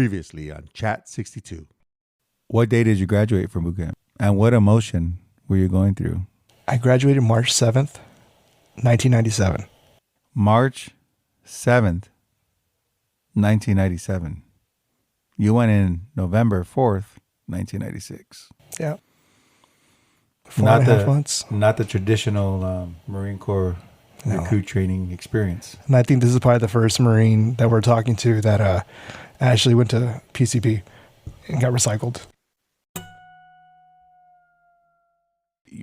Previously on Chat 62. What day did you graduate from boot camp? And what emotion were you going through? I graduated March 7th, 1997. March 7th, 1997. You went in November 4th, 1996. Yeah. 4.5 months. Not the traditional Marine Corps recruit training experience. And I think this is probably the first Marine that we're talking to that actually went to PCP and got recycled.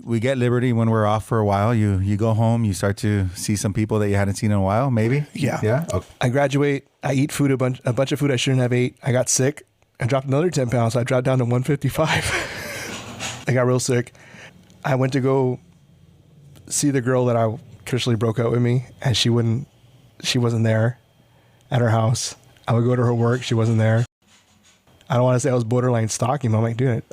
We get liberty when we're off for a while. You go home, you start to see some people that you hadn't seen in a while, maybe? Yeah. Yeah? Okay. I graduate. I eat food, a bunch of food I shouldn't have ate. I got sick. I dropped another 10 pounds. So I dropped down to 155. I got real sick. I went to go see the girl that I officially broke up with me, and she wasn't there at her house. I would go to her work. She wasn't there. I don't want to say I was borderline stalking, but I'm like, dude,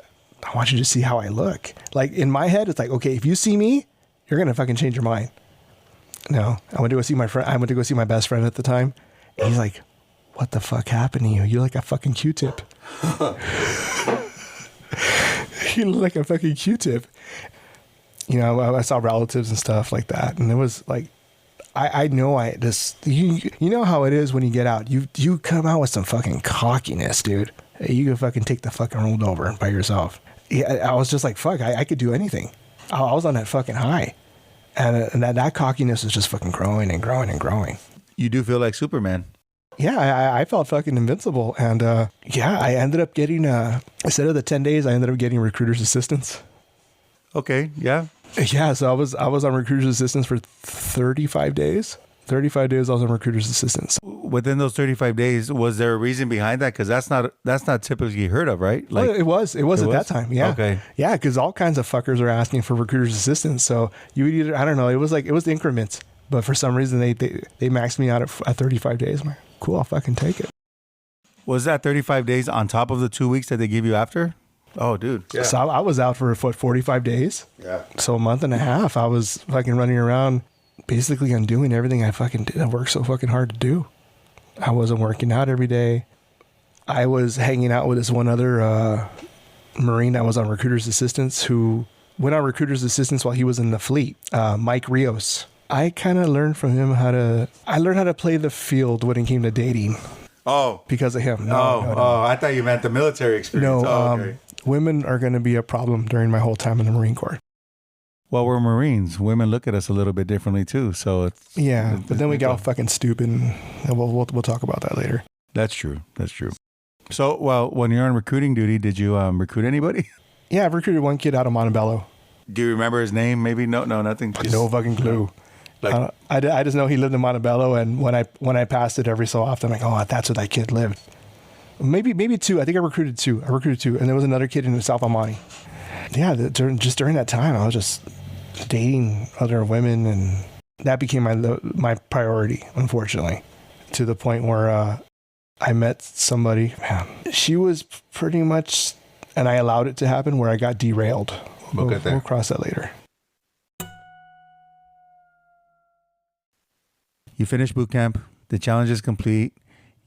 I want you to see how I look. Like, in my head, it's like, okay, if you see me, you're going to fucking change your mind. No, I went to go see my friend. I went to go see my best friend at the time. And he's like, what the fuck happened to you? You're like a fucking Q-tip. You look like a fucking Q-tip. You know, I saw relatives and stuff like that. And it was like, I know you know how it is when you get out. You come out with some fucking cockiness, dude. You can fucking take the fucking road over by yourself. Yeah, I was just like, fuck, I could do anything. I was on that fucking high. And that cockiness is just fucking growing and growing and growing. You do feel like Superman. Yeah, I felt fucking invincible. And I ended up getting, instead of the 10 days, I ended up getting recruiter's assistance. Okay, yeah. Yeah, so I was on recruiter's assistance for 35 days. 35 days I was on recruiter's assistance. Within those 35 days, was there a reason behind that? Because that's not typically heard of, right? Like, well, it was at that time. Yeah. Okay. Yeah, because all kinds of fuckers are asking for recruiter's assistance. So you would either, I don't know, it was increments. But for some reason, they maxed me out at 35 days. I'm like, cool, I'll fucking take it. Was that 35 days on top of the 2 weeks that they give you after? Oh, dude. Yeah. So I was out for 45 days. Yeah. So a month and a half, I was fucking running around basically undoing everything I fucking did. I worked so fucking hard to do. I wasn't working out every day. I was hanging out with this one other Marine that was on recruiter's assistance who went on recruiter's assistance while he was in the fleet, Mike Rios. I kind of learned from him how to play the field when it came to dating. Oh. Because of him. No. I thought you meant the military experience. No, okay. Women are going to be a problem during my whole time in the Marine Corps. Well, we're Marines. Women look at us a little bit differently too. So but then we got all fucking stupid, and we'll talk about that later. That's true. So, well, when you're on recruiting duty, did you recruit anybody? Yeah, I've recruited one kid out of Montebello. Do you remember his name? Maybe no, nothing. No fucking clue. Like, I just know he lived in Montebello, and when I passed it every so often, I'm like, oh, that's where that kid lived. Maybe two. I think I recruited two, and there was another kid in South Almani. Yeah, during that time, I was just dating other women, and that became my priority, unfortunately, to the point where I met somebody. Man, she was pretty much, and I allowed it to happen, where I got derailed. We'll cross that later. You finish boot camp. The challenge is complete.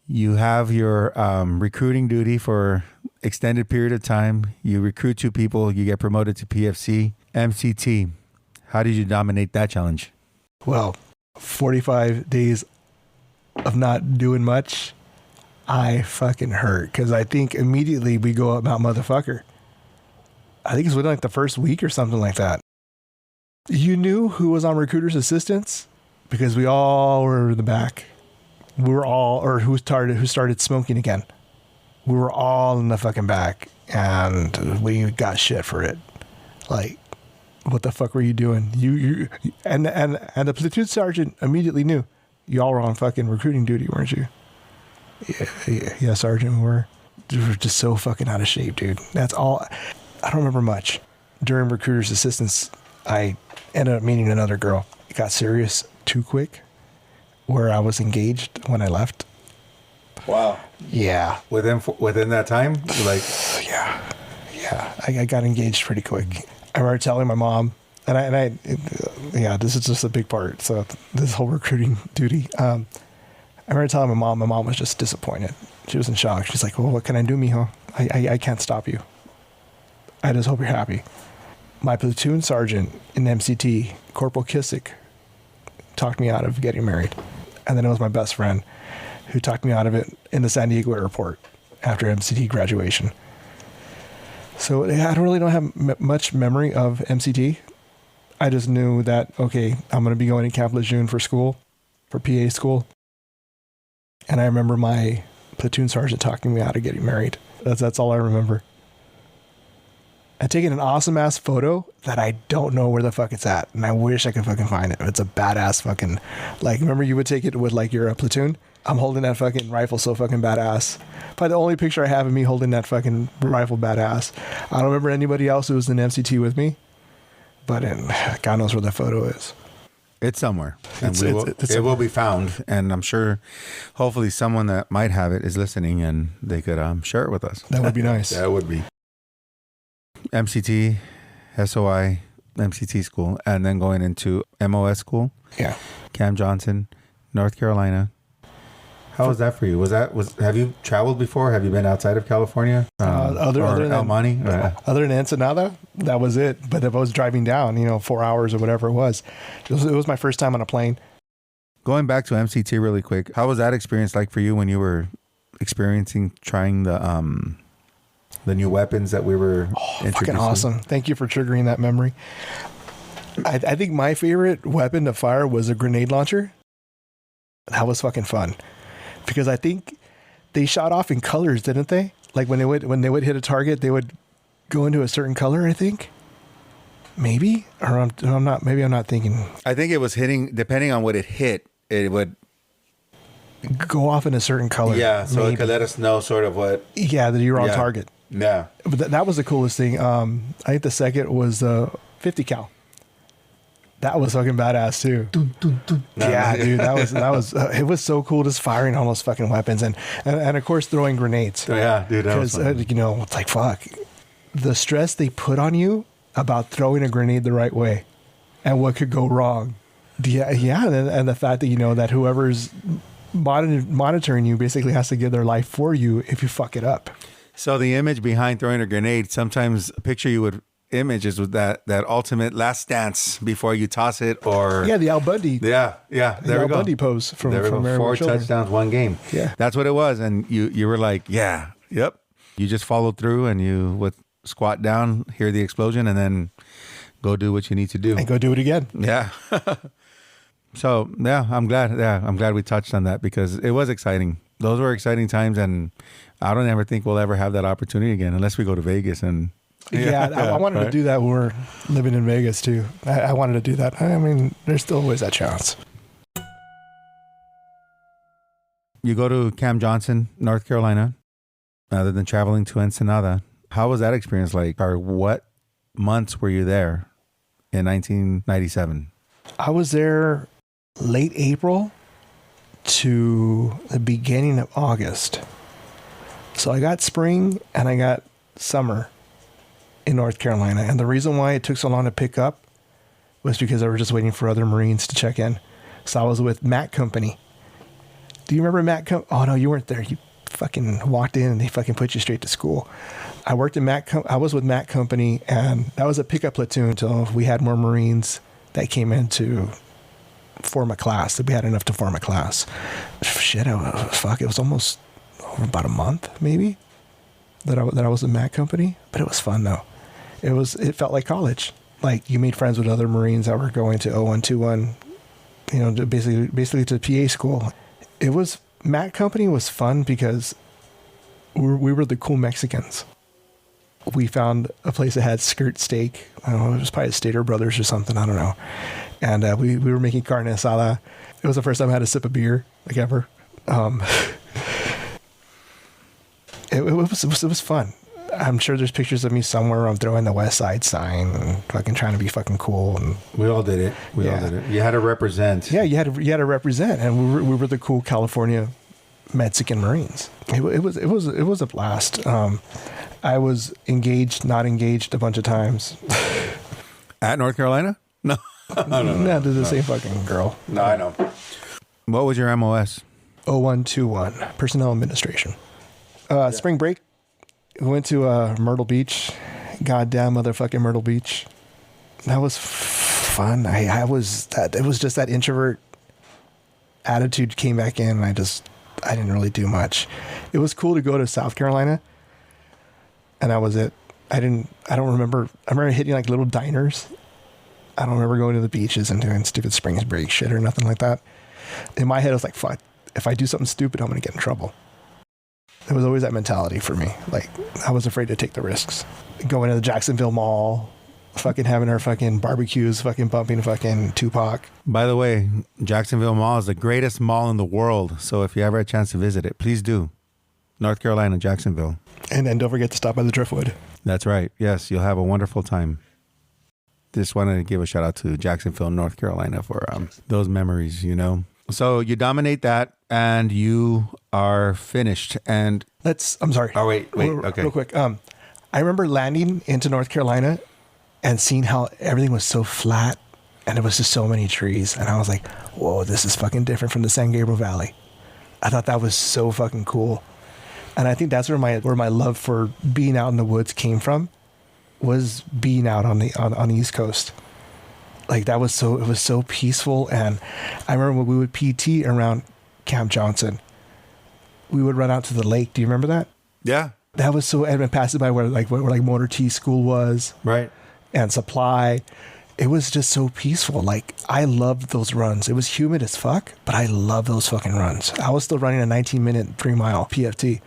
You have your recruiting duty for extended period of time. You recruit 2 people. You get promoted to PFC, MCT. How did you dominate that challenge? Well, 45 days of not doing much, I fucking hurt. Because I think immediately we go about motherfucker. I think it's within like the first week or something like that. You knew who was on recruiter's assistance because we all were in the back. We were all, or who started smoking again. We were all in the fucking back, and we got shit for it. Like, what the fuck were you doing? You and the platoon sergeant immediately knew y'all were on fucking recruiting duty, weren't you? Yeah, sergeant, we were just so fucking out of shape, dude. That's all. I don't remember much. During recruiter's assistance, I ended up meeting another girl. It got serious too quick, where I was engaged when I left. Wow. Yeah. Within that time? Like. Yeah. I got engaged pretty quick. I remember telling my mom, and this is just a big part. So this whole recruiting duty, I remember telling my mom was just disappointed. She was in shock. She's like, well, what can I do, mijo? I can't stop you. I just hope you're happy. My platoon sergeant in MCT, Corporal Kissick, talked me out of getting married. And then it was my best friend who talked me out of it in the San Diego airport after MCT graduation. So I don't have much memory of MCT. I just knew that, okay, I'm going to be going to Camp Lejeune for school, for PA school. And I remember my platoon sergeant talking me out of getting married. That's all I remember. I'd taken an awesome ass photo that I don't know where the fuck it's at. And I wish I could fucking find it. It's a badass fucking, like, remember you would take it with like your platoon? I'm holding that fucking rifle so fucking badass. Probably the only picture I have of me holding that fucking rifle badass. I don't remember anybody else who was in MCT with me, but God knows where the photo is. It's somewhere. And it will be found. And I'm sure, hopefully, someone that might have it is listening and they could share it with us. That would be nice. That would be. MCT, SOI, MCT school, and then going into MOS school. Yeah. Cam Johnson, North Carolina. How was that for you? Have you traveled before? Have you been outside of California? Other than Almani? Other than Ensenada, that was it. But if I was driving down, 4 hours or whatever it was my first time on a plane. Going back to MCT really quick, how was that experience like for you when you were trying the new weapons that we were introducing? Fucking awesome. Thank you for triggering that memory. I think my favorite weapon to fire was a grenade launcher. That was fucking fun. Because I think they shot off in colors, didn't they? Like when they would hit a target, they would go into a certain color, I think. Maybe? Or I'm not thinking. I think it was hitting, depending on what it hit, it would go off in a certain color. Yeah, so maybe. It could let us know sort of what. Yeah, that you're on target. Yeah. But that was the coolest thing. I think the second was 50 cal. That was fucking badass too. Dun, dun, dun. Yeah, dude, that was it was so cool just firing all those fucking weapons and of course throwing grenades. Oh, yeah, dude, that was fun. It's like fuck. The stress they put on you about throwing a grenade the right way and what could go wrong. Yeah, and the fact that that whoever's monitoring you basically has to give their life for you if you fuck it up. So the image behind throwing a grenade, sometimes a picture you would images with that ultimate last stance before you toss it, or the Al Bundy. Yeah. There we Al go. Bundy pose from 4 touchdowns, 1 game. Yeah, that's what it was, and you were like, yep. You just followed through, and you would squat down, hear the explosion, and then go do what you need to do, and go do it again. Yeah. So I'm glad we touched on that because it was exciting. Those were exciting times, and I don't ever think we'll ever have that opportunity again unless we go to Vegas and. I wanted to do that when we're living in Vegas too. I wanted to do that. I mean, there's still always that chance. You go to Cam Johnson, North Carolina, other than traveling to Ensenada. How was that experience like? Or what months were you there in 1997? I was there late April to the beginning of August. So I got spring and I got summer in North Carolina. And the reason why it took so long to pick up was because I was just waiting for other Marines to check in. So I was with Mac Company. Do you remember Mac Company? Oh, no, you weren't there. You fucking walked in and they fucking put you straight to school. I worked in I was with Mac Company, and that was a pickup platoon until we had more Marines that came in to form a class. That we had enough to form a class. Shit, it was almost about a month, maybe, that I was in Mac Company. But it was fun, though. It felt like college. Like you made friends with other Marines that were going to 0121, basically to PA school. Mac Company was fun because we were the cool Mexicans. We found a place that had skirt steak. I don't know, it was probably Stater Brothers or something. I don't know. And we were making carne asada. It was the first time I had a sip of beer, like ever. It was fun. I'm sure there's pictures of me somewhere where I'm throwing the West Side sign and fucking trying to be fucking cool. And we all did it. We all did it. You had to represent. Yeah, you had to represent, and we were the cool California Mexican Marines. It was a blast. I was engaged, not engaged a bunch of times. At North Carolina? No. No, to the same fucking girl. No, I know. What was your MOS? 0121, Personnel Administration. Spring break, we went to Myrtle Beach. Goddamn motherfucking Myrtle Beach. That was fun. It was just that introvert attitude came back in, and I didn't really do much. It was cool to go to South Carolina, and that was it. I remember hitting like little diners. I don't remember going to the beaches and doing stupid spring break shit or nothing like that. In my head, I was like, fuck, if I do something stupid, I'm going to get in trouble. There was always that mentality for me. Like, I was afraid to take the risks. Going to the Jacksonville Mall, fucking having our fucking barbecues, fucking bumping fucking Tupac. By the way, Jacksonville Mall is the greatest mall in the world. So if you ever had a chance to visit it, please do. North Carolina, Jacksonville. And then don't forget to stop by the Driftwood. That's right. Yes, you'll have a wonderful time. Just wanted to give a shout out to Jacksonville, North Carolina for those memories, you know. So you dominate that and you are finished. And I'm sorry. Oh, wait. Okay. Real quick. I remember landing into North Carolina and seeing how everything was so flat and there was just so many trees. And I was like, whoa, this is fucking different from the San Gabriel Valley. I thought that was so fucking cool. And I think that's where my love for being out in the woods came from, was being out on the East Coast. Like it was so peaceful. And I remember when we would PT around Camp Johnson, we would run out to the lake. Do you remember that? Yeah. That was so, and passing by where Motor T School was. Right. And Supply. It was just so peaceful. Like, I loved those runs. It was humid as fuck, but I love those fucking runs. I was still running a 19-minute 3-mile PFT,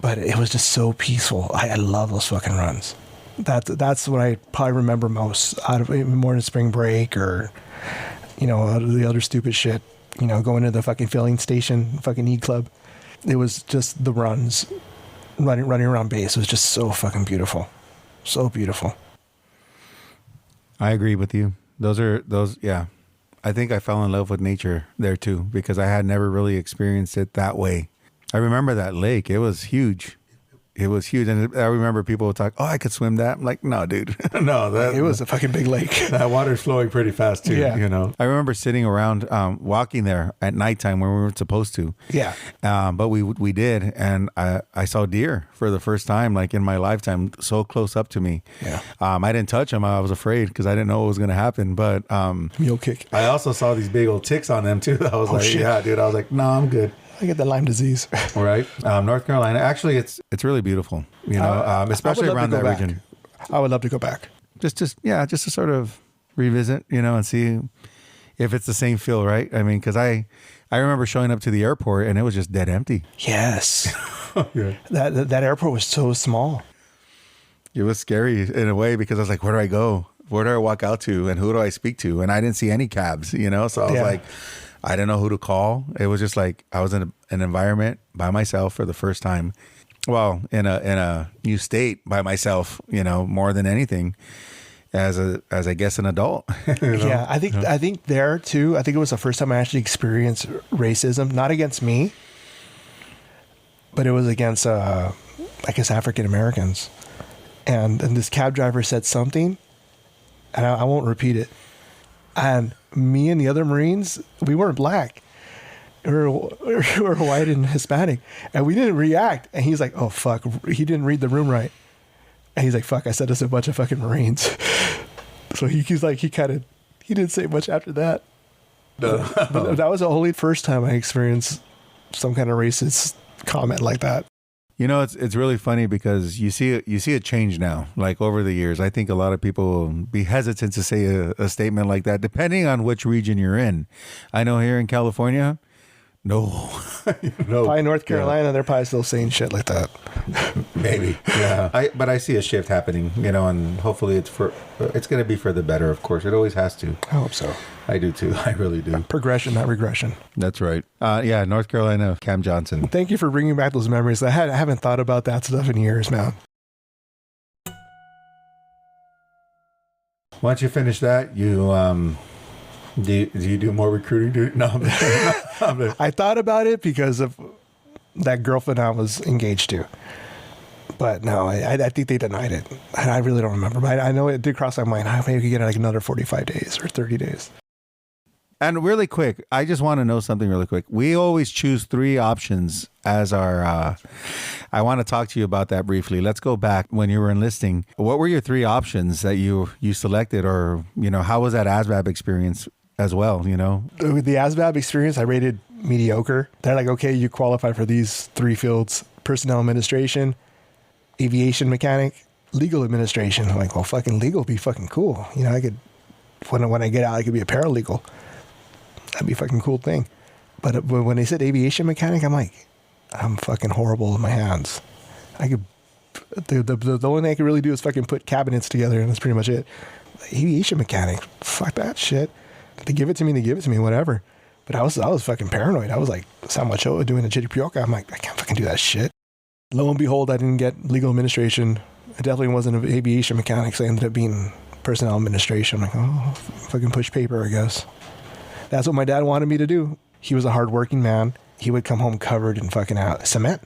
but it was just so peaceful. I love those fucking runs. That's what I probably remember most out of more than spring break or, you know, the other stupid shit, you know, going to the fucking filling station, fucking E-Club. It was just the runs, running around base. It was just so fucking beautiful. So beautiful. I agree with you. Yeah. I think I fell in love with nature there too, because I had never really experienced it that way. I remember that lake. It was huge. It was huge. And I remember people would talk, oh, I could swim that. I'm like, no, dude. No, it was a fucking big lake. That water's flowing pretty fast too, yeah. You know. I remember sitting around walking there at nighttime when we weren't supposed to. Yeah. But we did. And I saw deer for the first time, like in my lifetime, so close up to me. Yeah. I didn't touch them. I was afraid because I didn't know what was going to happen. But mule kick. I also saw these big old ticks on them too. I was like, shit. Yeah, dude. I was like, no, I'm good. I get the Lyme disease. Right. North Carolina. Actually, it's really beautiful, you know, especially around that region. I would love to go back. Just to sort of revisit, you know, and see if it's the same feel, right? I mean, because I remember showing up to the airport and it was just dead empty. Yes. Yeah. That airport was so small. It was scary in a way because I was like, where do I go? Where do I walk out to? And who do I speak to? And I didn't see any cabs, you know? So I was like, I didn't know who to call. It was just like I was in an environment by myself for the first time. Well, in a new state by myself, you know, more than anything, as I guess an adult. You know? Yeah, I think there too. I think it was the first time I actually experienced racism, not against me, but it was against I guess African Americans. And this cab driver said something, and I won't repeat it. And me and the other Marines, we weren't black. We were white and Hispanic. And we didn't react. And he's like, oh, fuck. He didn't read the room right. And he's like, fuck, I said it's a bunch of fucking Marines. So he's like, he didn't say much after that. But that was the only first time I experienced some kind of racist comment like that. You know, it's really funny because you see a change now. Like over the years, I think a lot of people will be hesitant to say a statement like that, depending on which region you're in. I know here in California, no. Probably North Carolina, they're probably still saying shit like that. Maybe, yeah. But I see a shift happening, you know, and hopefully it's going to be for the better. Of course, it always has to. I hope so. I do too. I really do. Progression, not regression. That's right. Yeah, North Carolina, Camp Johnson. Thank you for bringing back those memories. I haven't thought about that stuff in years, man. Once you finish that, you do you do more recruiting? No, I thought about it because of that girlfriend I was engaged to. But no, I think they denied it. And I really don't remember. But I know it did cross my mind. Maybe we could get like another 45 days or 30 days. And really quick, I just want to know something really quick. We always choose 3 options as our, I want to talk to you about that briefly. Let's go back when you were enlisting. What were your 3 options that you selected, or, how was that ASVAB experience as well, With the ASVAB experience, I rated mediocre. They're like, okay, you qualify for these 3 fields: personnel administration, aviation mechanic, legal administration. I'm like, well, fucking legal would be fucking cool. I could, when I get out, I could be a paralegal. That'd be a fucking cool thing. But when they said aviation mechanic, I'm like, I'm fucking horrible with my hands. The only thing I could really do is fucking put cabinets together, and that's pretty much it. Aviation mechanic, fuck that shit. They give it to me, whatever. But I was fucking paranoid. I was like, San Mateo doing the Chiripioca. I'm like, I can't fucking do that shit. Lo and behold, I didn't get legal administration. I definitely wasn't an aviation mechanic, so I ended up being personnel administration. I'm like, oh, fucking push paper, I guess. That's what my dad wanted me to do. He was a hardworking man. He would come home covered in fucking cement.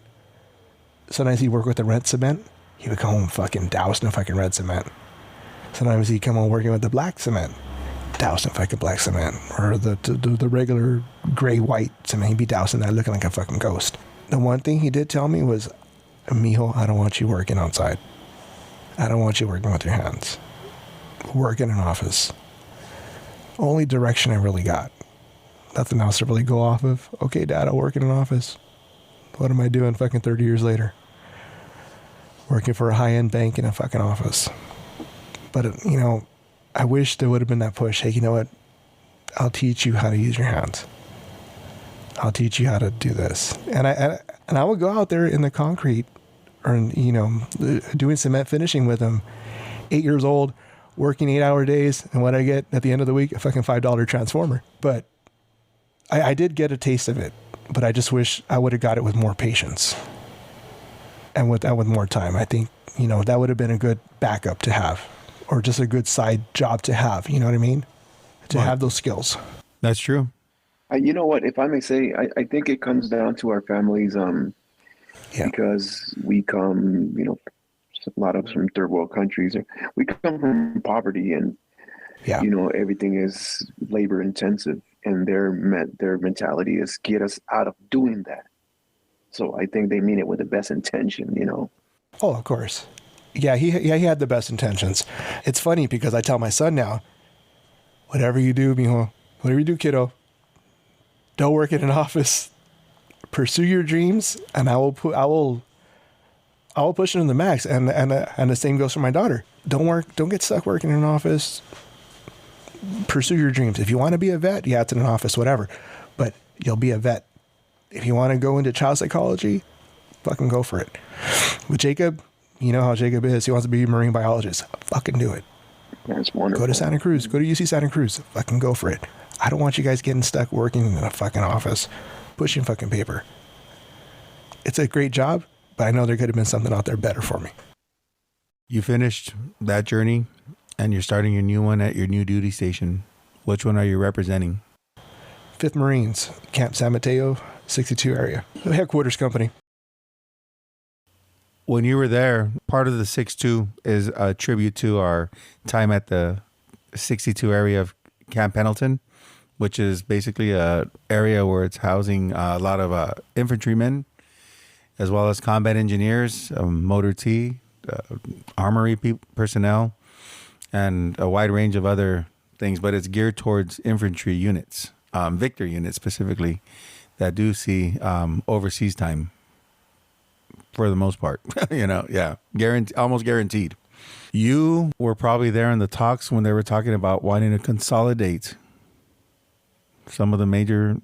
Sometimes he'd work with the red cement. He would come home fucking doused in fucking red cement. Sometimes he'd come home working with the black cement, doused in fucking black cement. Or the regular gray-white cement. He'd be doused in that, looking like a fucking ghost. The one thing he did tell me was, Mijo, I don't want you working outside. I don't want you working with your hands. Work in an office. Only direction I really got. Nothing else to really go off of. Okay, Dad, I'll work in an office. What am I doing fucking 30 years later? Working for a high-end bank in a fucking office. But, I wish there would have been that push. Hey, you know what? I'll teach you how to use your hands. I'll teach you how to do this. And I would go out there in the concrete, or, doing cement finishing with them. 8 years old, working 8-hour days, and what I get at the end of the week, a fucking $5 transformer. But I did get a taste of it, but I just wish I would have got it with more patience and with more time. I think, that would have been a good backup to have, or just a good side job to have. You know what I mean? To have those skills. That's true. You know what? If I may say, I think it comes down to our families, because we come, a lot of us from third world countries. We come from poverty, and everything is labor intensive, and their mentality is get us out of doing that. So I think they mean it with the best intention, Oh, of course. Yeah, he had the best intentions. It's funny because I tell my son now, whatever you do, mijo, whatever you do, kiddo, don't work in an office. Pursue your dreams, and I will push it in the max. And the same goes for my daughter. Don't get stuck working in an office. Pursue your dreams. If you want to be a vet, it's in an office, whatever. But you'll be a vet. If you want to go into child psychology, fucking go for it. With Jacob, you know how Jacob is. He wants to be a marine biologist. Fucking do it. That's wonderful. Go to Santa Cruz. Go to UC Santa Cruz. Fucking go for it. I don't want you guys getting stuck working in a fucking office, pushing fucking paper. It's a great job, but I know there could have been something out there better for me. You finished that journey, and you're starting your new one at your new duty station. Which one are you representing? 5th Marines, Camp San Mateo, 62 area. The headquarters company. When you were there, part of the 6-2 is a tribute to our time at the 62 area of Camp Pendleton, which is basically a area where it's housing a lot of infantrymen, as well as combat engineers, motor T, armory personnel, and a wide range of other things. But it's geared towards infantry units, Victor units specifically, that do see overseas time for the most part. Almost guaranteed. You were probably there in the talks when they were talking about wanting to consolidate some of the major...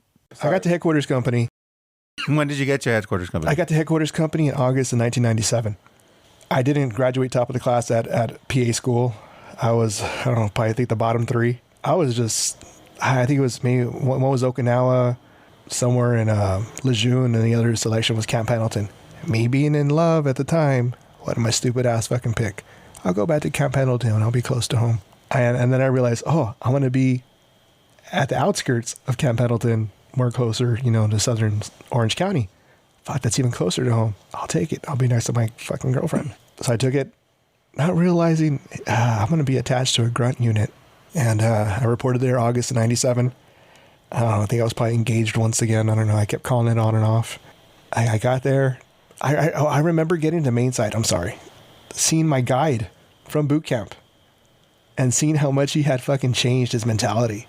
I got to headquarters company. When did you get your headquarters company? I got to headquarters company in August of 1997. I didn't graduate top of the class at PA school. I was, probably I think the bottom 3. I think it was maybe, one was Okinawa, somewhere in Lejeune, and the other selection was Camp Pendleton. Me being in love at the time, what did my stupid ass fucking pick? I'll go back to Camp Pendleton and I'll be close to home. And then I realized, I want to be at the outskirts of Camp Pendleton, more closer, to southern Orange County. Fuck, that's even closer to home. I'll take it. I'll be next to my fucking girlfriend. So I took it, not realizing I'm going to be attached to a grunt unit. And I reported there August of 97. I don't know, I think I was probably engaged once again. I don't know. I kept calling it on and off. I got there. I remember getting to main site. I'm sorry. Seeing my guide from boot camp and seeing how much he had fucking changed his mentality.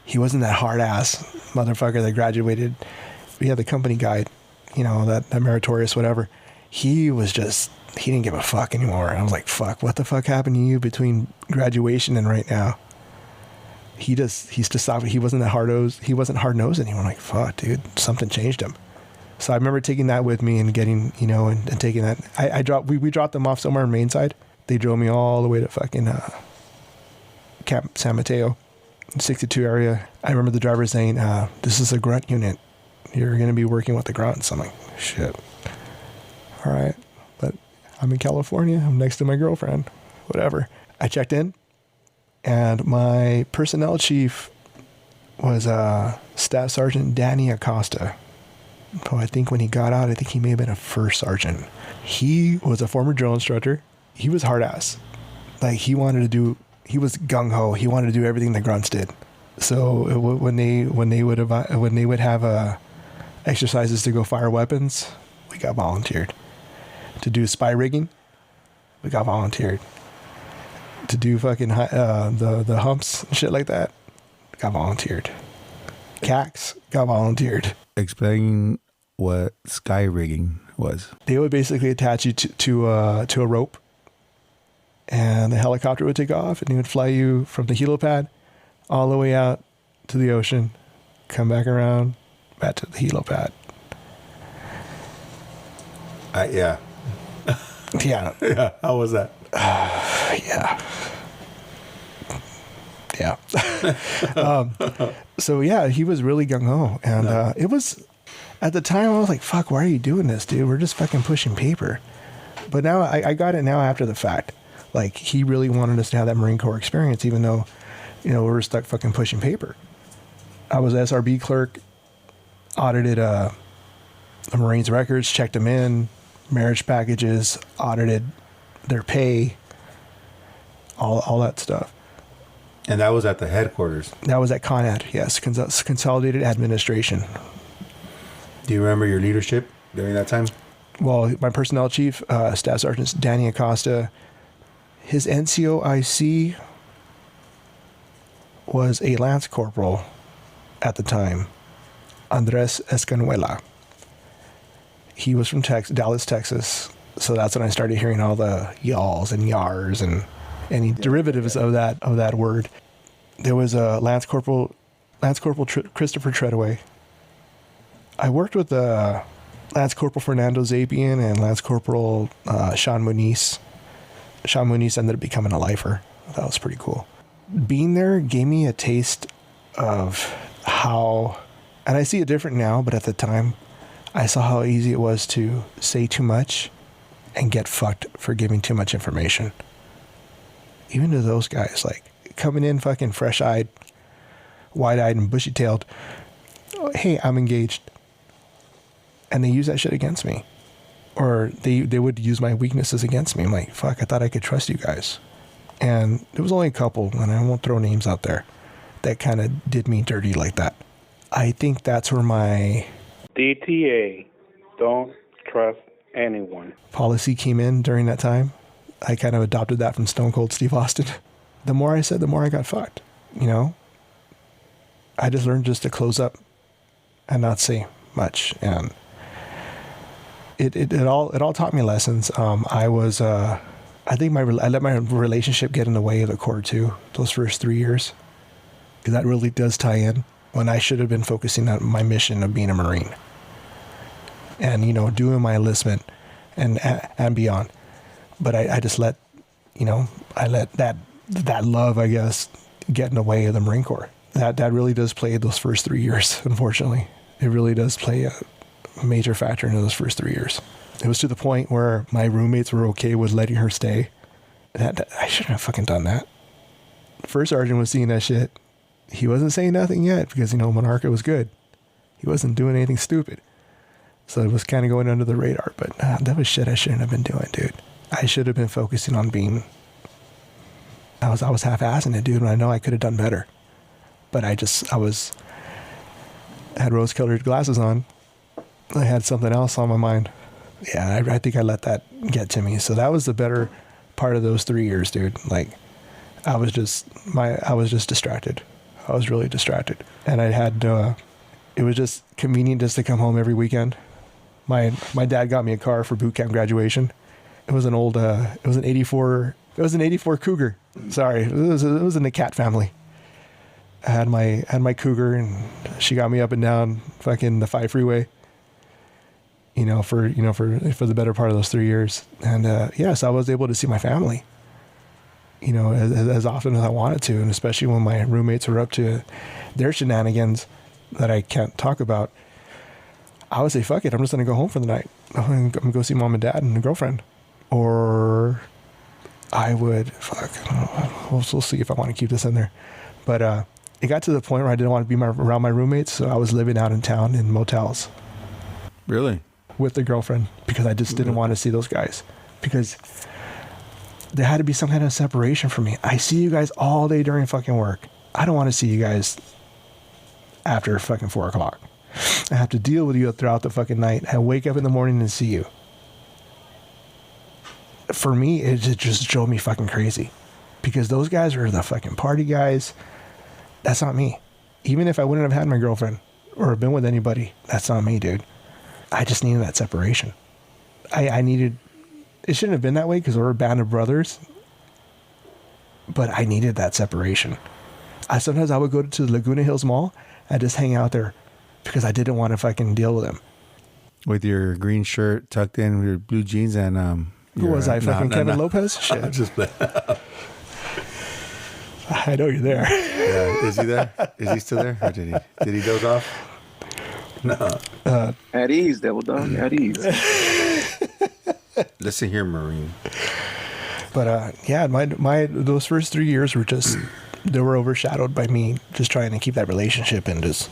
He wasn't that hard ass motherfucker that graduated. We had the company guide, you know, that meritorious, whatever. He was just, he didn't give a fuck anymore. I was like, fuck, what the fuck happened to you between graduation and right now? He wasn't that hard-nosed. He wasn't hard-nosed anymore. I'm like, fuck, dude, something changed him. So I remember taking that with me and getting, you know, and taking that. We dropped them off somewhere in Mainside. They drove me all the way to fucking Camp San Mateo, 62 area. I remember the driver saying, this is a grunt unit. You're going to be working with the grunts. I'm like, shit. All right. But I'm in California. I'm next to my girlfriend. Whatever. I checked in, and my personnel chief was Staff Sergeant Danny Acosta. Oh, I think when he got out, I think he may have been a first sergeant. He was a former drill instructor. He was hard ass. Like, he was gung ho. He wanted to do everything the grunts did. So when they would have exercises to go fire weapons, we got volunteered. To do spy rigging, we got volunteered. To do fucking the humps and shit like that, got volunteered. CACs got volunteered. Explain what sky rigging was. They would basically attach you to a rope, and the helicopter would take off, and he would fly you from the helipad all the way out to the ocean, come back around, back to the helipad. Yeah. Yeah. Yeah. How was that? Yeah. Yeah. So yeah, he was really gung ho, and it was, at the time I was like, "Fuck, why are you doing this, dude? We're just fucking pushing paper." But now I got it now after the fact. Like, he really wanted us to have that Marine Corps experience, even though, you know, we were stuck fucking pushing paper. I was SRB clerk, audited the Marines' records, checked them in, marriage packages, audited their pay, all that stuff. And that was at the headquarters. That was at CONAD, yes, Consolidated Administration. Do you remember your leadership during that time? Well, my personnel chief, Staff Sergeant Danny Acosta, his NCOIC was a Lance Corporal at the time, Andres Escanuela. He was from Dallas, Texas. So that's when I started hearing all the y'alls and yars and any derivatives of that word. There was a Lance Corporal Christopher Treadaway. I worked with Lance Corporal Fernando Zapian and Lance Corporal Sean Muniz. Sean Muniz ended up becoming a lifer. That was pretty cool. Being there gave me a taste of how, and I see it different now, but at the time, I saw how easy it was to say too much and get fucked for giving too much information. Even to those guys, like, coming in fucking fresh-eyed, wide-eyed, and bushy-tailed, hey, I'm engaged. And they use that shit against me. Or they would use my weaknesses against me. I'm like, fuck, I thought I could trust you guys. And there was only a couple, and I won't throw names out there, that kind of did me dirty like that. I think that's where my DTA, don't trust anyone, policy came in during that time. I kind of adopted that from Stone Cold Steve Austin. The more I said, the more I got fucked, you know? I just learned just to close up and not say much. And it all taught me lessons. I think I let my relationship get in the way of the Corps too, those first 3 years. Because that really does tie in when I should have been focusing on my mission of being a Marine. And, you know, doing my enlistment and beyond. But I just let that love, I guess, get in the way of the Marine Corps. That really does play those first 3 years, unfortunately. It really does play a major factor in those first 3 years. It was to the point where my roommates were okay with letting her stay. That I shouldn't have fucking done that. First sergeant was seeing that shit. He wasn't saying nothing yet because, you know, Monarca was good. He wasn't doing anything stupid. So it was kind of going under the radar. But that was shit I shouldn't have been doing, dude. I should have been focusing on being... I was half-assing it, dude, and I know I could have done better. But I was I had rose-colored glasses on. I had something else on my mind. Yeah, I think I let that get to me. So that was the better part of those 3 years, dude. Like, I was just distracted. I was really distracted. And I had, it was just convenient just to come home every weekend. My dad got me a car for boot camp graduation. It was an old, it was an 84 Cougar. Sorry, it was in the Cat family. I had my Cougar, and she got me up and down fucking the 5 freeway. For the better part of those 3 years. And yes, I was able to see my family, as often as I wanted to. And especially when my roommates were up to their shenanigans that I can't talk about, I would say, fuck it, I'm just going to go home for the night. I'm going to go see mom and dad and a girlfriend. Or I would, we'll see if I want to keep this in there. But it got to the point where I didn't want to be around my roommates, so I was living out in town in motels. Really? With the girlfriend, because I just didn't want to see those guys, because there had to be some kind of separation for me. I see you guys all day during fucking work. I don't want to see you guys after fucking 4 o'clock. I have to deal with you throughout the fucking night. I wake up in the morning and see you. For me, it just drove me fucking crazy, because those guys are the fucking party guys. That's not me. Even if I wouldn't have had my girlfriend or been with anybody, that's not me, dude. I just needed that separation. I needed, it shouldn't have been that way because we're a band of brothers, but I needed that separation. Sometimes I would go to the Laguna Hills Mall and just hang out there because I didn't want to fucking deal with them. With your green shirt tucked in, with your blue jeans, and who was I? Fucking Kevin Lopez? Shit. I'm just I know you're there. Yeah, is he there? Is he still there? Or did he doze off? No. At ease, Devil Dog. At ease. Listen here, Marine. But yeah, my those first 3 years were just, they were overshadowed by me just trying to keep that relationship, and just,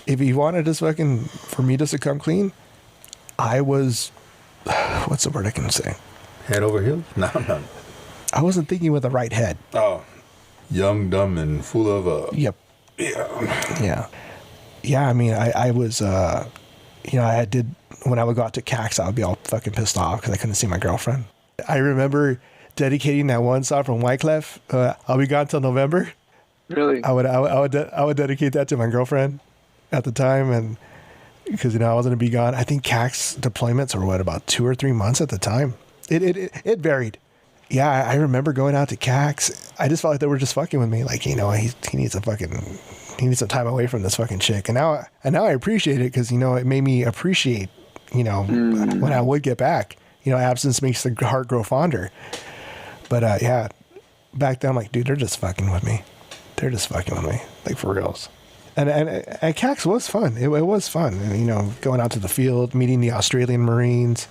if he wanted just fucking for me just to come clean, I was, what's the word I can say? Head over heels? No. I wasn't thinking with the right head. Oh, young, dumb, and full of Yep. Yeah. I mean, I was, I did, when I would go out to CAX, I would be all fucking pissed off because I couldn't see my girlfriend. I remember dedicating that one song from Wyclef, I'll Be Gone Till November. Really? I would dedicate that to my girlfriend at the time, and because, I wasn't to be gone. I think CAX deployments were about 2 or 3 months at the time. It varied. Yeah, I remember going out to CAX. I just felt like they were just fucking with me. Like, he needs some time away from this fucking chick. And now I appreciate it, because, it made me appreciate, when I would get back. Absence makes the heart grow fonder. But yeah, back then I'm like, dude, they're just fucking with me. They're just fucking with me, like, for reals. And CAX was fun. It was fun. And, going out to the field, meeting the Australian Marines,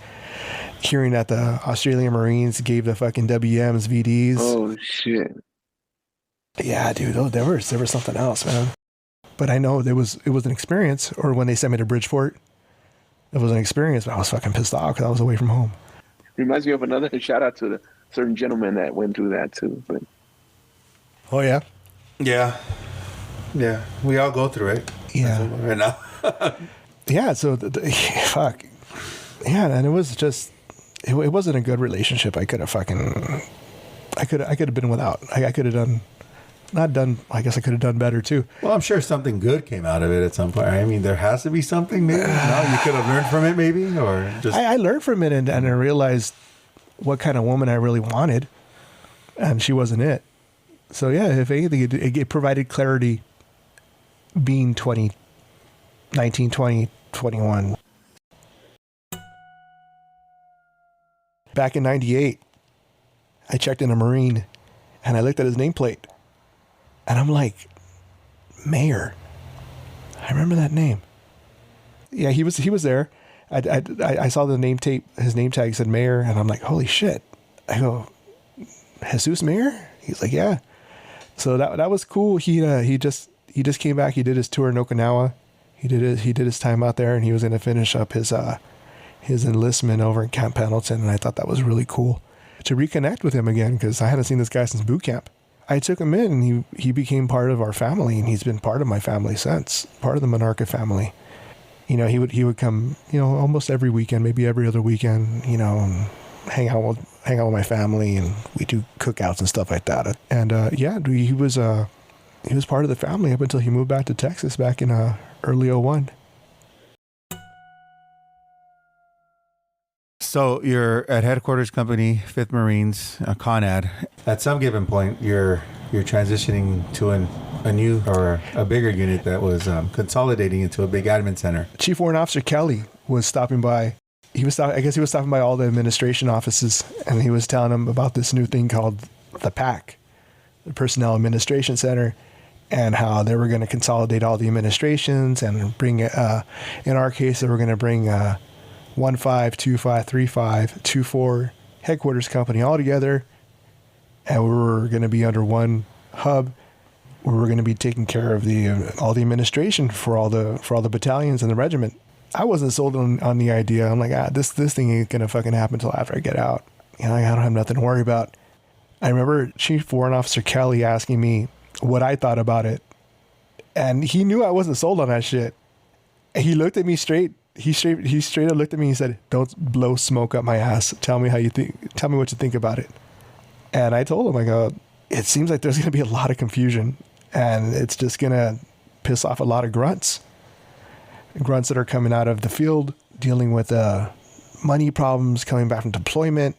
hearing that the Australian Marines gave the fucking WMs VDs. Oh shit. Yeah, dude, there was something else, man. But I know it was an experience. Or when they sent me to Bridgeport, it was an experience, but I was fucking pissed off because I was away from home. Reminds me of another shout out to the certain gentleman that went through that too. But oh yeah, yeah, we all go through it. Yeah, right now. Yeah, so fuck. Yeah, and it was just, it wasn't a good relationship. I could have been without. I could have done. I guess I could have done better too. Well, I'm sure something good came out of it at some point. I mean, there has to be something, maybe. No, you could have learned from it, maybe, or just. I learned from it, and I realized what kind of woman I really wanted, and she wasn't it. So yeah, if anything, it provided clarity. Being 19, 20, 21. Back in 98, I checked in a Marine, and I looked at his nameplate. And I'm like, Mayor. I remember that name. Yeah, he was there. I saw the name tape. His name tag said Mayor, and I'm like, holy shit. I go, Jesus Mayor? He's like, yeah. So that was cool. He just came back. He did his tour in Okinawa. He did his time out there, and he was going to finish up his enlistment over in Camp Pendleton. And I thought that was really cool to reconnect with him again, because I hadn't seen this guy since boot camp. I took him in, and he became part of our family, and he's been part of my family since, part of the Monarca family. You know, he would come, you know, almost every weekend, maybe every other weekend, you know, and hang out with my family, and we do cookouts and stuff like that. And yeah, he was part of the family up until he moved back to Texas back in early 01. So you're at headquarters company, 5th Marines, CONAD. At some given point, you're transitioning to a new or a bigger unit that was consolidating into a big admin center. Chief Warrant Officer Kelly was stopping by. I guess he was stopping by all the administration offices, and he was telling them about this new thing called the PAC, the Personnel Administration Center, and how they were going to consolidate all the administrations and bring, in our case, they were going to bring 15253524 headquarters company all together, and we were going to be under one hub. We were going to be taking care of all the administration for all the battalions in the regiment. I wasn't sold on the idea. I'm like, this thing ain't going to fucking happen until after I get out. You know, I don't have nothing to worry about. I remember Chief Warrant Officer Kelly asking me what I thought about it, and he knew I wasn't sold on that shit. And he looked at me straight. He straight up looked at me and said, "Don't blow smoke up my ass. Tell me how you think. Tell me what you think about it." And I told him, I go, "It seems like there's going to be a lot of confusion, and it's just going to piss off a lot of grunts that are coming out of the field, dealing with money problems, coming back from deployment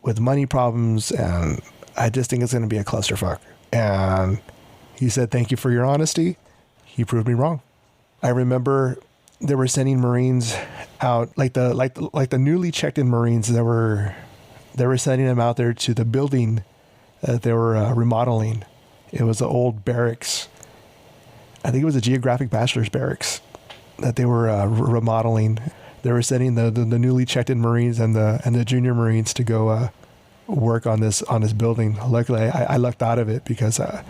with money problems, and I just think it's going to be a clusterfuck." And he said, "Thank you for your honesty." He proved me wrong. I remember they were sending Marines out, like the newly checked in Marines. They were sending them out there to the building that they were remodeling. It was the old barracks. I think it was a geographic bachelor's barracks that they were remodeling. They were sending the newly checked in Marines and the junior Marines to go work on this building. Luckily, I lucked out of it because I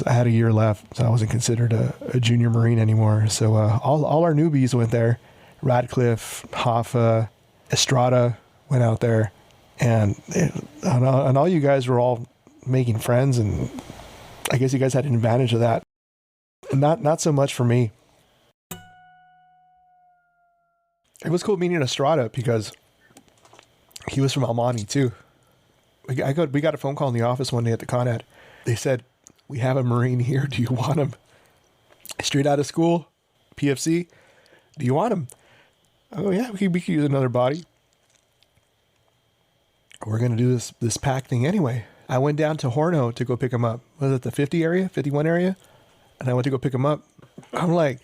had a year left, so I wasn't considered a junior Marine anymore. So all our newbies went there. Radcliffe, Hoffa, Estrada went out there, and all you guys were all making friends, and I guess you guys had an advantage of that. Not so much for me. It was cool meeting Estrada because he was from Almani too. We got a phone call in the office one day at the CONAD. They said, "We have a Marine here. Do you want him? Straight out of school, PFC. Do you want him?" Oh yeah, we could use another body. We're gonna do this pack thing anyway. I went down to Horno to go pick him up. Was it the 51 area? And I went to go pick him up. I'm like,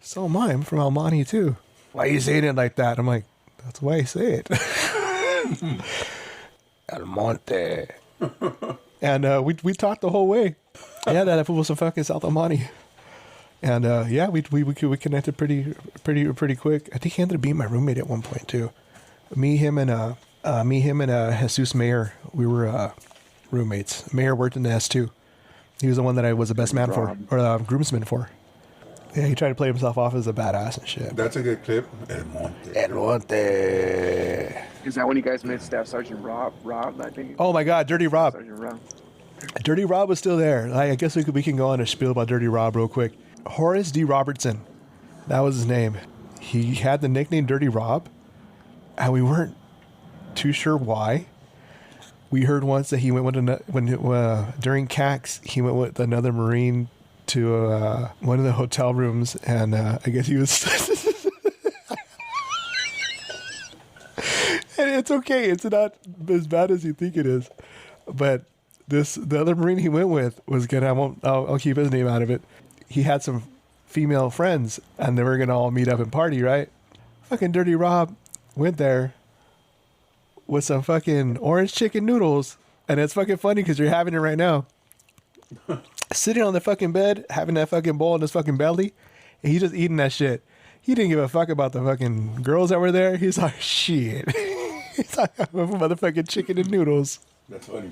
"So am I. I'm from Almani too. Why are you saying it like that?" I'm like, "That's why I say it." Almonte. And we talked the whole way. Yeah, that was a fucking South Almani. And yeah, we connected pretty quick. I think he ended up being my roommate at one point too. Me, him, and Jesus Mayer. We were roommates. Mayer worked in the S2. He was the one that I was the best man for, or groomsman for. Yeah, he tried to play himself off as a badass and shit. That's a good clip. El Monte. Is that when you guys met Staff Sergeant Rob, I think? Oh my God, Dirty Rob. Sergeant Rob. Dirty Rob was still there. I guess we can go on a spiel about Dirty Rob real quick. Horace D. Robertson, that was his name. He had the nickname Dirty Rob, and we weren't too sure why. We heard once that he went during CAX, he went with another Marine to one of the hotel rooms, and I guess he was. And it's okay. It's not as bad as you think it is. But the other Marine he went with was I'll keep his name out of it. He had some female friends, and they were gonna all meet up and party, right? Fucking Dirty Rob went there with some fucking orange chicken noodles, and it's fucking funny because you're having it right now. Sitting on the fucking bed, having that fucking bowl in his fucking belly, and he's just eating that shit. He didn't give a fuck about the fucking girls that were there. He's like, shit. He's like, I'm a motherfucking chicken and noodles. That's funny.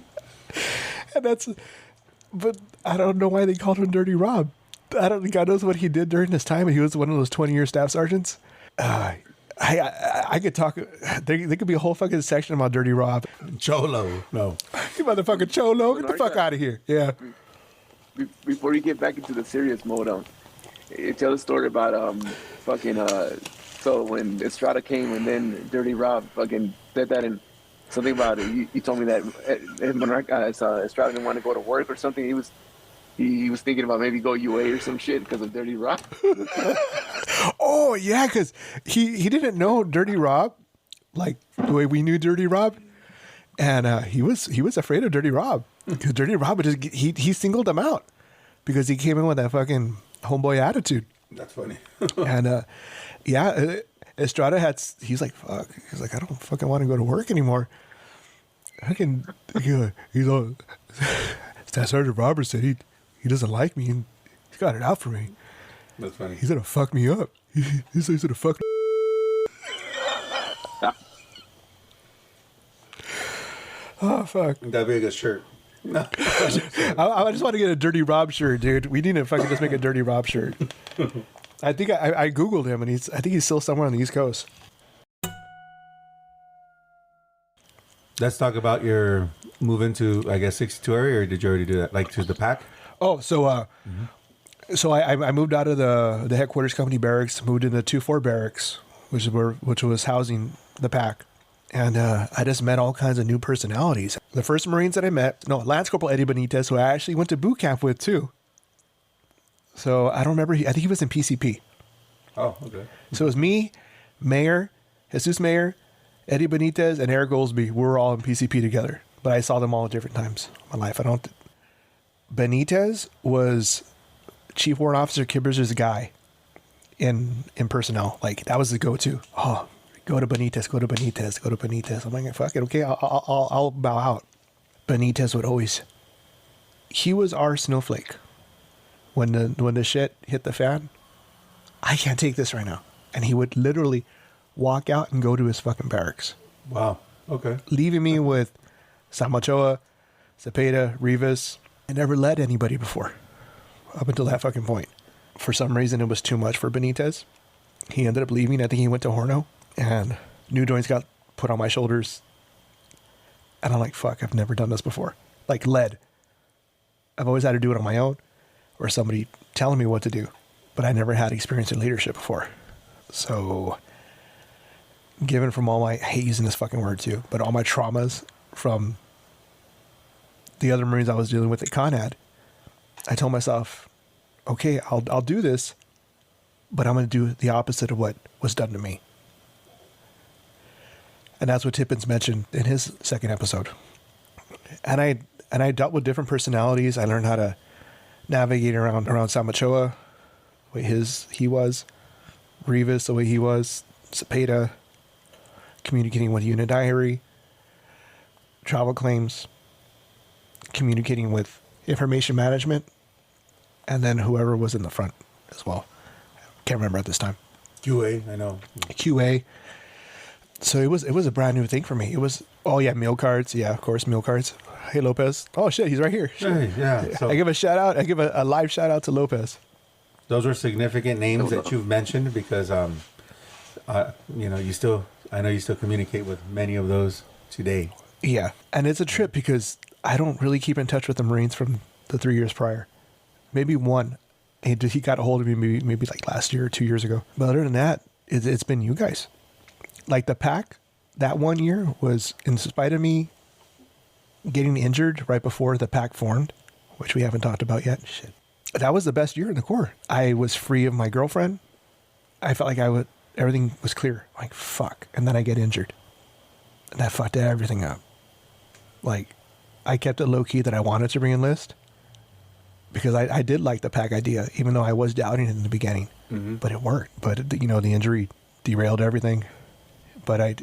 But I don't know why they called him Dirty Rob. I don't think God knows what he did during his time. He was one of those 20-year staff sergeants. I could talk. There could be a whole fucking section about Dirty Rob. Cholo. No. You motherfucking Cholo. Get the fuck out of here. Yeah. Before you get back into the serious mode, tell a story about so when Estrada came and then Dirty Rob fucking said that and something about it. You told me that Monarca, Estrada didn't want to go to work or something. He was thinking about maybe go UA or some shit because of Dirty Rob. Oh yeah, because he didn't know Dirty Rob like the way we knew Dirty Rob, and he was afraid of Dirty Rob because Dirty Rob would just he singled him out because he came in with that fucking homeboy attitude. That's funny. And Estrada he's like, fuck. He's like, I don't fucking want to go to work anymore. He's all, Staff Sergeant Roberts said he doesn't like me and he's got it out for me. That's funny. He's gonna fuck me up. He's gonna fuck me. Oh, fuck. That'd be a good shirt. No. I just want to get a Dirty Rob shirt, dude. We need to fucking just make a Dirty Rob shirt. I think I Googled him and I think he's still somewhere on the East Coast. Let's talk about your move into, I guess, 62 area, or did you already do that? Like to the pack? Oh, so I moved out of the headquarters company barracks, moved into 2-4 barracks, which was housing the pack. And I just met all kinds of new personalities. The first Marines that I met, Lance Corporal Eddie Benitez, who I actually went to boot camp with too. So I don't remember. I think he was in PCP. Oh, okay. So it was me, Mayor, Jesus Mayor, Eddie Benitez, and Eric Goldsby. We were all in PCP together. But I saw them all at different times in my life. Benitez was Chief Warrant Officer Kibbers's guy in personnel. Like, that was the go-to. Oh, go to Benitez, go to Benitez, go to Benitez. I'm like, fuck it, okay, I'll bow out. Benitez would always, he was our snowflake. When the shit hit the fan, I can't take this right now. And he would literally walk out and go to his fucking barracks. Wow. Okay. Leaving me with Samachoa, Cepeda, Rivas. I never led anybody before up until that fucking point. For some reason, it was too much for Benitez. He ended up leaving. I think he went to Horno. And new joints got put on my shoulders. And I'm like, fuck, I've never done this before. Like led. I've always had to do it on my own or somebody telling me what to do. But I never had experience in leadership before. So, given from all my, I hate using this fucking word too, but all my traumas from the other Marines I was dealing with at CONAD, I told myself, okay, I'll do this, but I'm going to do the opposite of what was done to me. And that's what Tippins mentioned in his second episode. And I dealt with different personalities. I learned how to navigate around Samachoa, the way he was, Rivas, the way he was, Cepeda, communicating with Unit Diary, travel claims, communicating with information management, and then whoever was in the front as well. Can't remember at this time. QA, I know. QA. So it was a brand new thing for me. It was, meal cards. Yeah, of course, meal cards. Hey, Lopez. Oh, shit, he's right here. Hey, yeah. So I give a shout out. I give a live shout out to Lopez. those are significant names that you've mentioned because, I know you still communicate with many of those today. Yeah, and it's a trip because I don't really keep in touch with the Marines from the 3 years prior. Maybe one. He got a hold of me maybe like last year or 2 years ago. But other than that, it's been you guys. Like the pack, that 1 year was, in spite of me getting injured right before the pack formed, which we haven't talked about yet. Shit. That was the best year in the Corps. I was free of my girlfriend. I felt like everything was clear. Like, fuck. And then I get injured. And that fucked everything up. Like, I kept it low key that I wanted to re-enlist because I did like the pack idea, even though I was doubting it in the beginning. Mm-hmm. But it worked. But, the injury derailed everything. But I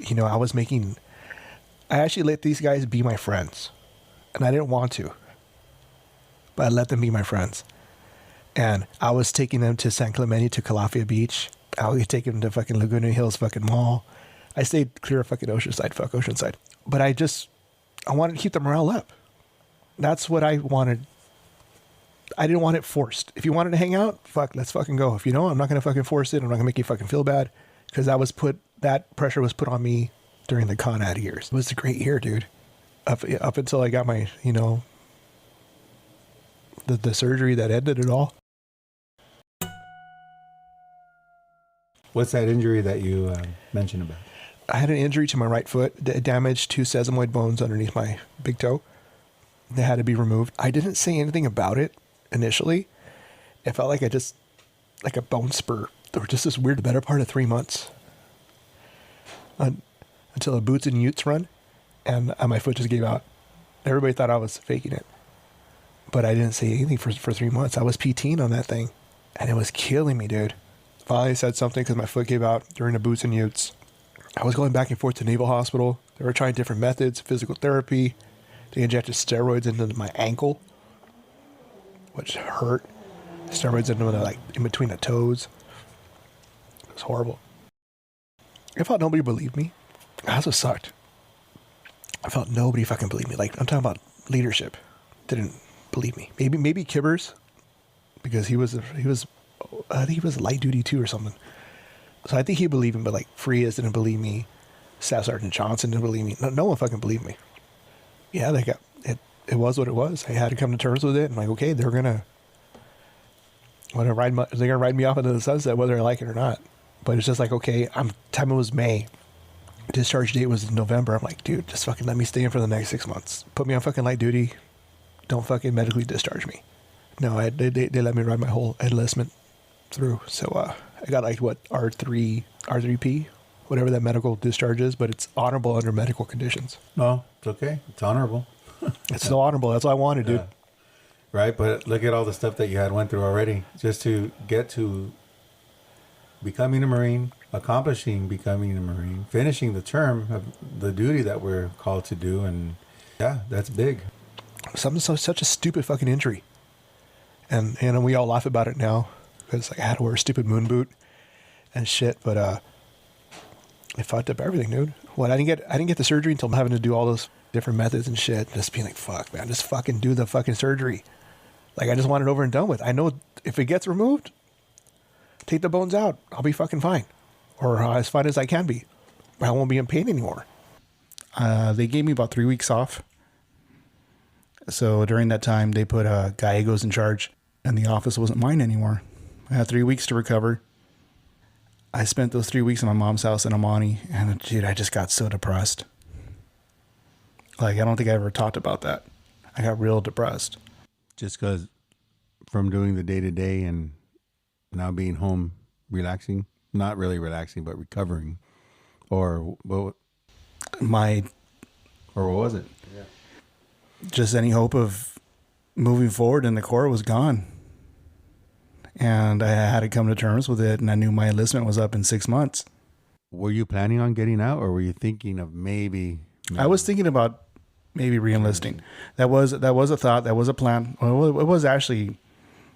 actually let these guys be my friends. And I didn't want to. But I let them be my friends. And I was taking them to San Clemente, to Calafia Beach. I would take them to fucking Laguna Hills fucking mall. I stayed clear of fucking Oceanside. Fuck Oceanside. But I wanted to keep the morale up. That's what I wanted. I didn't want it forced. If you wanted to hang out, fuck, let's fucking go. If you don't, I'm not going to fucking force it. I'm not going to make you fucking feel bad. Because that was put that pressure was put on me during the CONAD years. It was a great year, dude. Up until I got my, the surgery that ended it all. What's that injury that you mentioned about? I had an injury to my right foot, damage to sesamoid bones underneath my big toe. They had to be removed. I didn't say anything about it initially. It felt like like a bone spur. There was just this weird better part of 3 months. Until a boots and utes run, and my foot just gave out. Everybody thought I was faking it. But I didn't say anything for 3 months. I was PTing on that thing, and it was killing me, dude. Finally said something because my foot gave out during the boots and utes. I was going back and forth to Naval Hospital. They were trying different methods, physical therapy. They injected steroids into my ankle, which hurt. Steroids into in between the toes. It was horrible. I felt nobody believed me. That's what sucked. I felt nobody fucking believed me. Like, I'm talking about leadership. Didn't believe me. Maybe Kibbers, because he was I think he was light duty too or something. So I think he believed me, but like Frias didn't believe me. Staff Sergeant Johnson didn't believe me. No one fucking believed me. Yeah, it was what it was. I had to come to terms with it. And like, okay, they're gonna ride me off into the sunset whether I like it or not. But it's just like, okay, time it was May. Discharge date was in November. I'm like, dude, just fucking let me stay in for the next 6 months. Put me on fucking light duty. Don't fucking medically discharge me. No, they let me ride my whole enlistment through. So I got R3P, whatever that medical discharge is, but it's honorable under medical conditions. No, it's okay. It's honorable. It's still honorable. That's what I wanted, dude. Right, but look at all the stuff that you had went through already just to get to becoming a Marine, accomplishing becoming a Marine, finishing the term of the duty that we're called to do, and yeah, that's big. Such a stupid fucking injury, and we all laugh about it now because like I had to wear a stupid moon boot and shit, but it fucked up everything, dude. I didn't get the surgery until I'm having to do all those different methods and shit. Just being like, fuck, man, just fucking do the fucking surgery. Like I just want it over and done with. I know if it gets removed, take the bones out, I'll be fucking fine. Or as fine as I can be. I won't be in pain anymore. They gave me about 3 weeks off. So during that time, they put Gallegos in charge, and the office wasn't mine anymore. I had 3 weeks to recover. I spent those 3 weeks in my mom's house in Amani, and dude, I just got so depressed. Like, I don't think I ever talked about that. I got real depressed. Just because from doing the day-to-day and now being home relaxing, not really relaxing, but recovering, or what was it? Yeah. Just any hope of moving forward in the Corps was gone. And I had to come to terms with it, and I knew my enlistment was up in 6 months. Were you planning on getting out, or were you thinking of maybe? I was thinking about maybe re-enlisting. That was a thought. That was a plan. Well, it was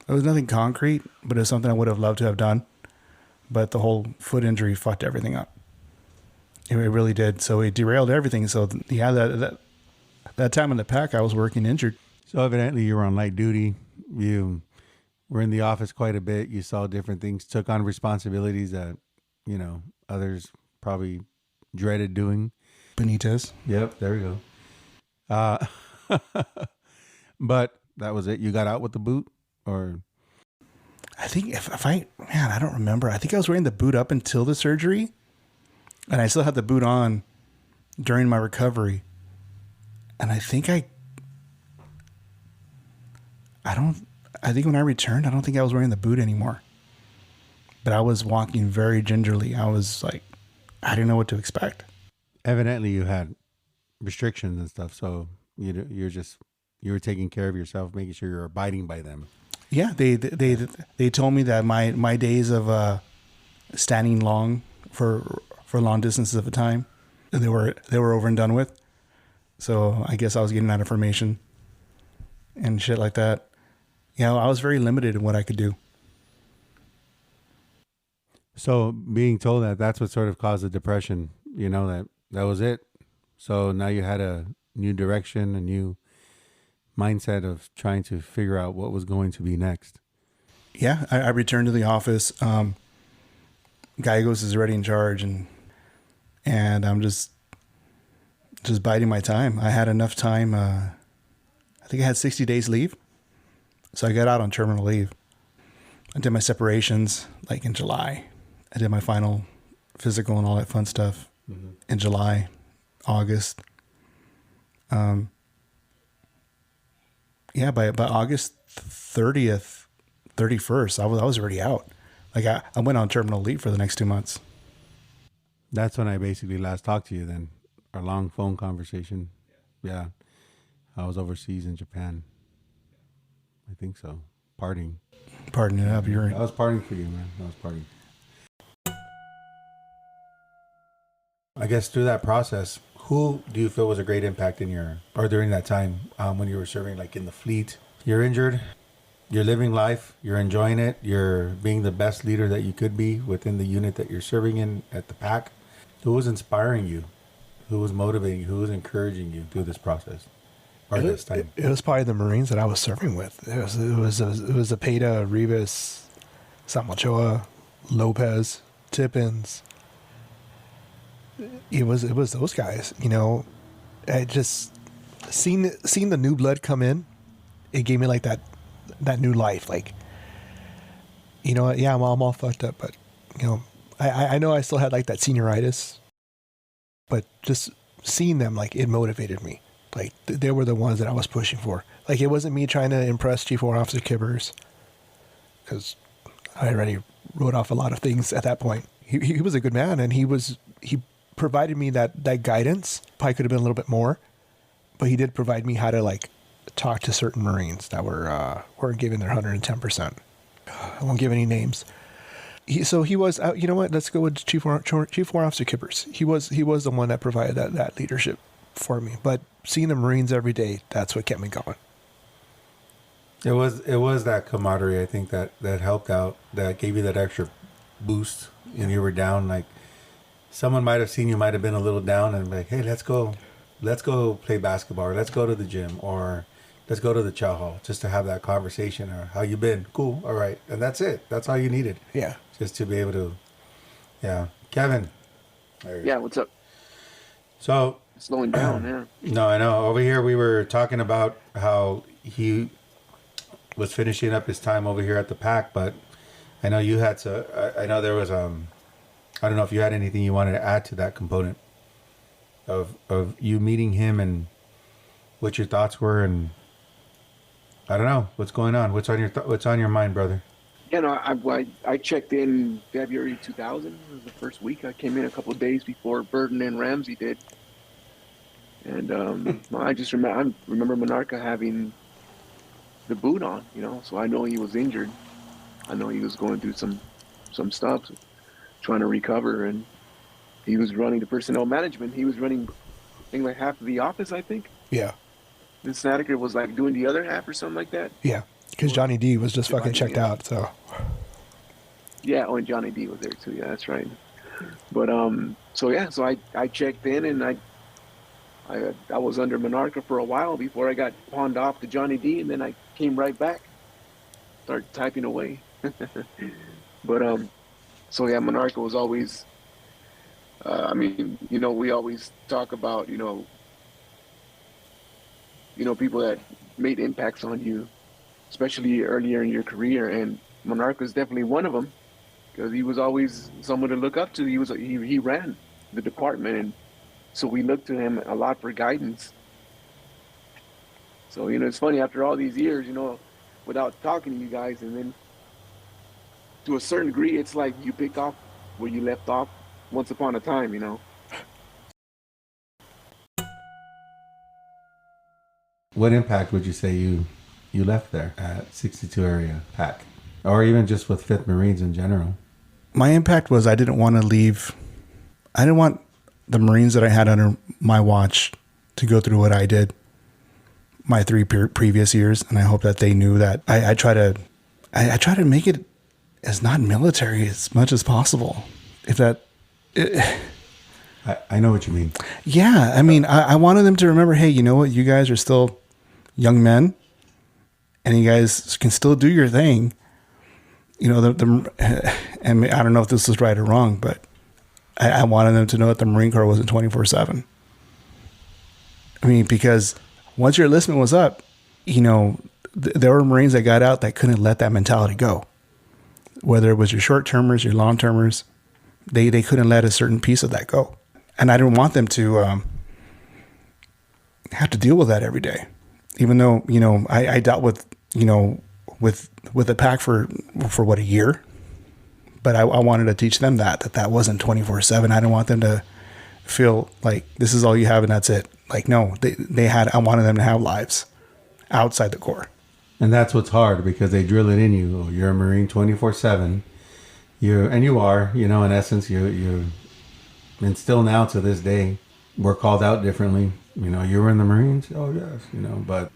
nothing concrete, but it was something I would have loved to have done. But the whole foot injury fucked everything up. It really did. So it derailed everything. So yeah, that time in the pack, I was working injured. So evidently you were on light duty. You were in the office quite a bit. You saw different things, took on responsibilities that, others probably dreaded doing. Benitez. Yep, there we go. But that was it. You got out with the boot, or? I think I don't remember. I think I was wearing the boot up until the surgery, and I still had the boot on during my recovery. And I think I think when I returned, I don't think I was wearing the boot anymore. But I was walking very gingerly. I was like, I didn't know what to expect. Evidently you had restrictions and stuff, so you were taking care of yourself, making sure you're abiding by them. Yeah, they told me that my days of standing long for long distances of a time, they were over and done with. So I guess I was getting that information and shit like that. I was very limited in what I could do. So being told that's what sort of caused the depression, that was it. So now you had a new direction, a new mindset of trying to figure out what was going to be next. Yeah, I returned to the office. Gallegos is already in charge, and and I'm just biding my time. I had enough time. I think I had 60 days leave. So I got out on terminal leave. I did my separations like in July. I did my final physical and all that fun stuff in July, August. Yeah, by August 30th, 31st, I was already out. Like I went on terminal leave for the next 2 months. That's when I basically last talked to you then. Our long phone conversation. Yeah. I was overseas in Japan. I think so. Partying. Pardon it up. I was partying for you, man. I was partying. I guess through that process, who do you feel was a great impact during that time when you were serving, like in the fleet? You're injured, you're living life, you're enjoying it, you're being the best leader that you could be within the unit that you're serving in at the PAC. Who was inspiring you? Who was motivating you? Who was encouraging you through this process? It was probably the Marines that I was serving with. It was Zepeda, Rivas, Samachoa, Lopez, Tippins. It was those guys. You know, I just seeing the new blood come in. It gave me like that new life. Like, you know, yeah, I'm all fucked up, but you know, I know I still had like that senioritis, but just seeing them, like, it motivated me. Like, they were the ones that I was pushing for. Like, it wasn't me trying to impress Chief War Officer Kibbers, because I already wrote off a lot of things at that point. He was a good man, and he provided me that guidance. Probably could have been a little bit more, but he did provide me how to, like, talk to certain Marines that weren't giving their 110%. I won't give any names. So he was, you know what? Let's go with Chief War Officer Kippers. He was the one that provided that leadership for me. But seeing the Marines every day, that's what kept me going. It was that camaraderie, I think, that helped out, that gave you that extra boost, and you were down. Like, someone might have seen you, might have been a little down, and like, hey, let's go play basketball, or let's go to the gym, or let's go to the chow hall, just to have that conversation, or how you been? Cool, all right, and that's it. That's all you needed. Yeah. Just to be able to, yeah. Kevin. Yeah, what's up? So slowing down, yeah. No, I know. Over here, we were talking about how he was finishing up his time over here at the PAC, but I know you had to. I know there was I don't know if you had anything you wanted to add to that component of you meeting him and what your thoughts were, and I don't know what's going on. What's on your mind, brother? You know, I checked in February 2000. It was the first week. I came in a couple of days before Burton and Ramsey did. And I just remember Monarca having the boot on, you know, so I know he was injured. I know he was going through some stuff, trying to recover, and he was running the personnel management. He was running, I think, like half of the office, I think. Yeah. And Snedeker was like doing the other half or something like that. Yeah. Because Johnny D was just fucking checked out, so. Yeah, oh, and Johnny D was there too. Yeah, that's right. But so I checked in, and I was under Monarca for a while before I got pawned off to Johnny D, and then I came right back, started typing away. But so yeah, Monarca was always. I mean, you know, we always talk about you know people that made impacts on you, especially earlier in your career, and Monarca is definitely one of them, because he was always someone to look up to. He ran the department, and so we looked to him a lot for guidance. So, you know, it's funny, after all these years, you know, without talking to you guys, and then to a certain degree, it's like you pick up where you left off once upon a time, you know. What impact would you say you left there at 62 Area PAC, or even just with 5th Marines in general? My impact was I didn't want to leave. I didn't want the Marines that I had under my watch to go through what I did my 3 previous years, and I hope that they knew that I try to make it as not military as much as possible. If that, I know what you mean. Yeah, I mean, I wanted them to remember, hey, you know what? You guys are still young men, and you guys can still do your thing. You know, and I don't know if this is right or wrong, but I wanted them to know that the Marine Corps wasn't 24/7. I mean, because once your enlistment was up, you know, there were Marines that got out that couldn't let that mentality go. Whether it was your short-termers, your long-termers, they couldn't let a certain piece of that go. And I didn't want them to have to deal with that every day. Even though, you know, I dealt with, you know, with the pack for what, a year? But I wanted to teach them that wasn't 24/7. I didn't want them to feel like this is all you have and that's it. Like, no, I wanted them to have lives outside the Corps. And that's what's hard, because they drill it in you. Oh, you're a Marine 24/7. You are, you know, in essence, you and still now to this day, we're called out differently. You know, you were in the Marines? Oh, yes, you know, but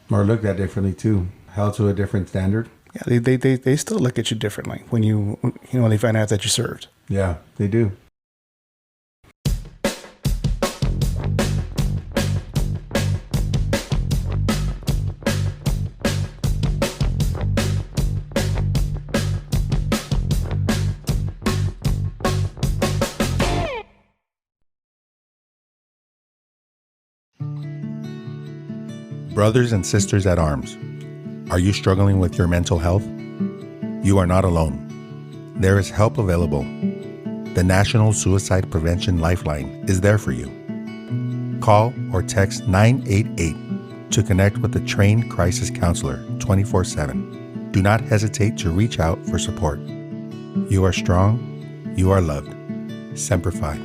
we're looked at differently too, held to a different standard. Yeah, they still look at you differently when when they find out that you served. Yeah, they do. Brothers and sisters at arms, are you struggling with your mental health? You are not alone. There is help available. The National Suicide Prevention Lifeline is there for you. Call or text 988 to connect with a trained crisis counselor 24/7. Do not hesitate to reach out for support. You are strong. You are loved. Semper Fi.